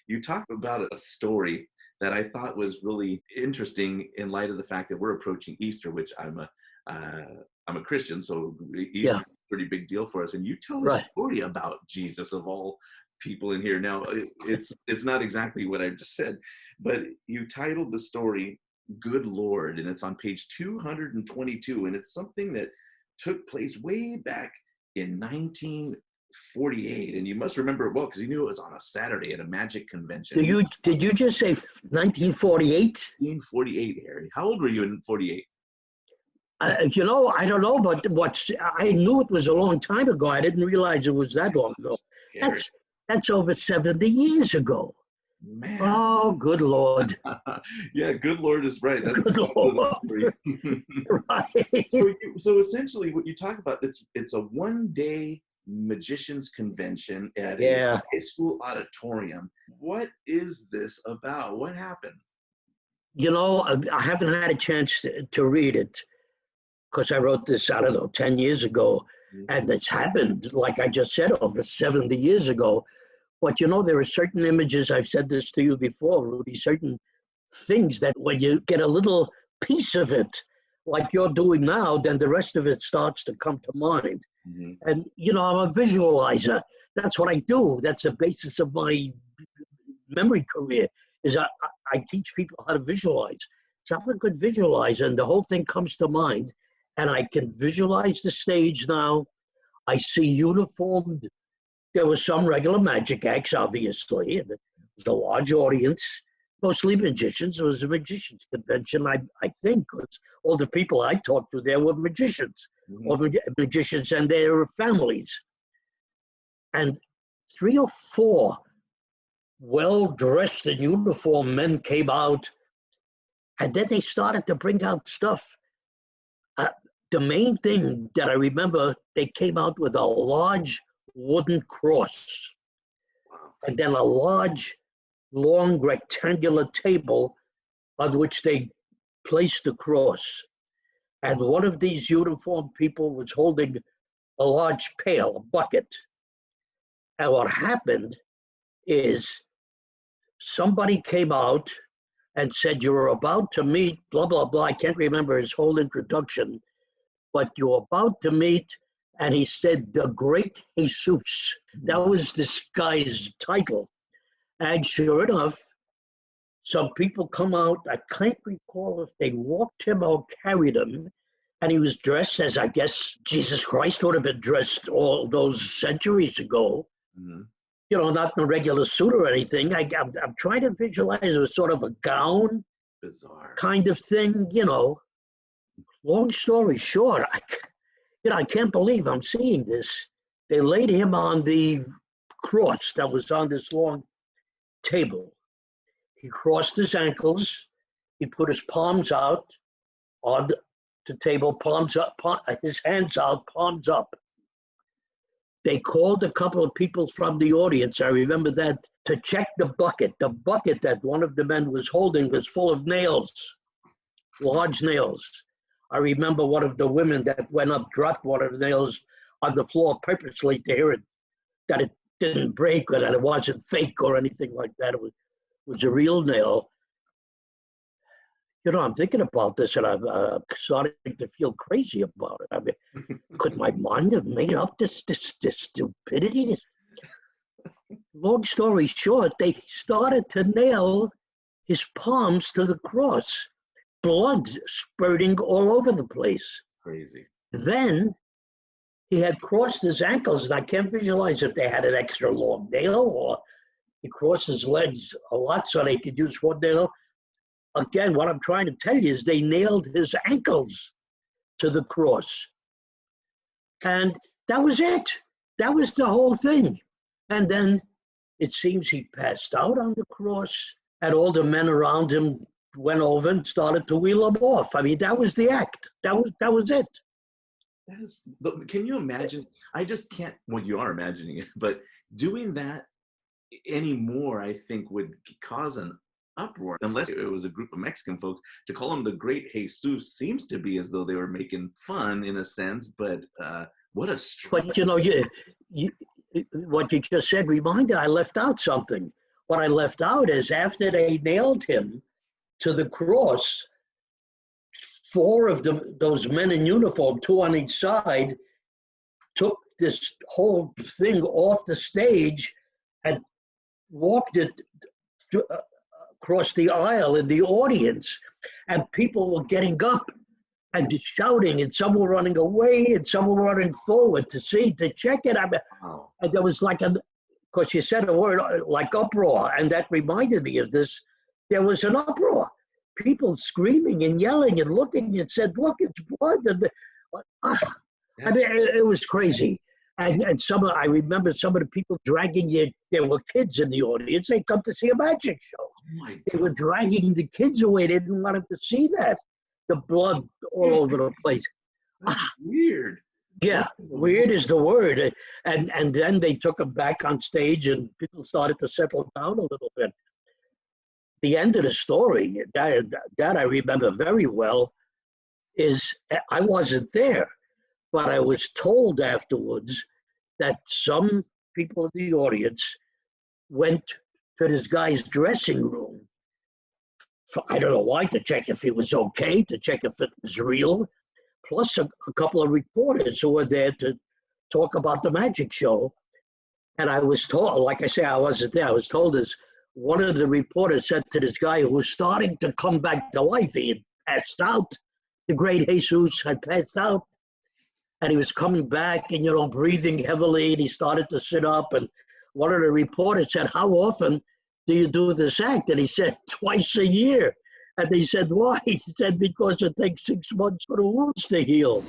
you talk about a story that I thought was really interesting in light of the fact that we're approaching Easter, which I'm a Christian, so Easter Yeah, is a pretty big deal for us. And you tell a right. story about Jesus of all people in here. Now, it's not exactly what I just said, but you titled the story "Good Lord," and it's on page 222, and it's something that took place way back in 1948, and you must remember it well because you knew it was on a Saturday at a magic convention. Did you just say 1948? 1948, Harry. How old were you in 48? I don't know, but I knew it was a long time ago. I didn't realize it was that long ago. Harry, That's over 70 years ago. man. Oh, good Lord. Yeah, good Lord is right. That's Good Lord. Right. so essentially what you talk about, it's a one-day magician's convention at a Yeah. high school auditorium. What is this about? What happened? I haven't had a chance to read it because I wrote this, I don't know, 10 years ago. And it's happened, like I just said, over 70 years ago. But there are certain images, I've said this to you before, Rudy, certain things that when you get a little piece of it, like you're doing now, then the rest of it starts to come to mind. Mm-hmm. And, I'm a visualizer. That's what I do. That's the basis of my memory career, is I teach people how to visualize. So I'm a good visualizer, and the whole thing comes to mind. And I can visualize the stage now. I see uniformed. There were some regular magic acts, obviously, and it was a large audience, mostly magicians. It was a magicians' convention, I think, because all the people I talked to there were magicians, Mm-hmm. or magicians and their families. And 3 or 4 well-dressed in uniform men came out, and then they started to bring out stuff. The main thing that I remember, they came out with a large wooden cross, and then a large, long, rectangular table on which they placed the cross. And one of these uniformed people was holding a large pail, a bucket. And what happened is somebody came out and said, "You're about to meet blah, blah, blah." I can't remember his whole introduction, but "you're about to meet," and he said, "the great Jesus." That was this guy's title. And sure enough, some people come out. I can't recall if they walked him or carried him, and he was dressed as, I guess, Jesus Christ would have been dressed all those centuries ago. Mm-hmm. Not in a regular suit or anything. I'm trying to visualize it was sort of a gown, Bizarre kind of thing. Long story short, I can't believe I'm seeing this. They laid him on the cross that was on this long table. He crossed his ankles. He put his palms out on the table, palms up, his hands out, palms up. They called a couple of people from the audience, I remember that, to check the bucket. The bucket that one of the men was holding was full of nails, large nails. I remember one of the women that went up dropped one of the nails on the floor purposely to hear it, that it didn't break or that it wasn't fake or anything like that. It was a real nail. I'm thinking about this and I'm starting to feel crazy about it. I mean, could my mind have made up this stupidity? Long story short, they started to nail his palms to the cross, blood spurting all over the place. crazy. Then he had crossed his ankles, and I can't visualize if they had an extra long nail or he crossed his legs a lot so they could use one nail. Again, what I'm trying to tell you is they nailed his ankles to the cross. And that was it. That was the whole thing. And then it seems he passed out on the cross, and all the men around him went over and started to wheel him off. I mean, that was the act. That was it. Can you imagine? I just can't. Well, you are imagining it, but doing that anymore, I think, would cause an uproar. Unless it was a group of Mexican folks, to call him the Great Jesus seems to be as though they were making fun in a sense. But what a strange. But what you just said reminded I left out something. what I left out is after they nailed him to the cross, four of those men in uniform, two on each side, took this whole thing off the stage and walked it across the aisle in the audience. And people were getting up and shouting, and some were running away, and some were running forward to check it. I mean, Wow. and there was like because you said a word like uproar, and that reminded me of this. There was an uproar, people screaming and yelling and looking and said, "Look, it's blood!" And I mean, it was crazy. And I remember some of the people dragging there were kids in the audience. They'd come to see a magic show. Oh they were dragging the kids away. They didn't want them to see that. The blood all over the place. Weird. Yeah, weird is the word. And then they took them back on stage and people started to settle down a little bit. The end of the story, that I remember very well, is I wasn't there. But I was told afterwards that some people in the audience went to this guy's dressing room. I don't know why, to check if he was okay, to check if it was real, plus a couple of reporters who were there to talk about the magic show. And I was told, like I say, I wasn't there. I was told as one of the reporters said to this guy who was starting to come back to life, he had passed out. The great Jesus had passed out. And he was coming back and, breathing heavily, and he started to sit up. And one of the reporters said, "How often do you do this act?" And he said, "Twice a year." And they said, "Why?" He said, "Because it takes 6 months for the wounds to heal."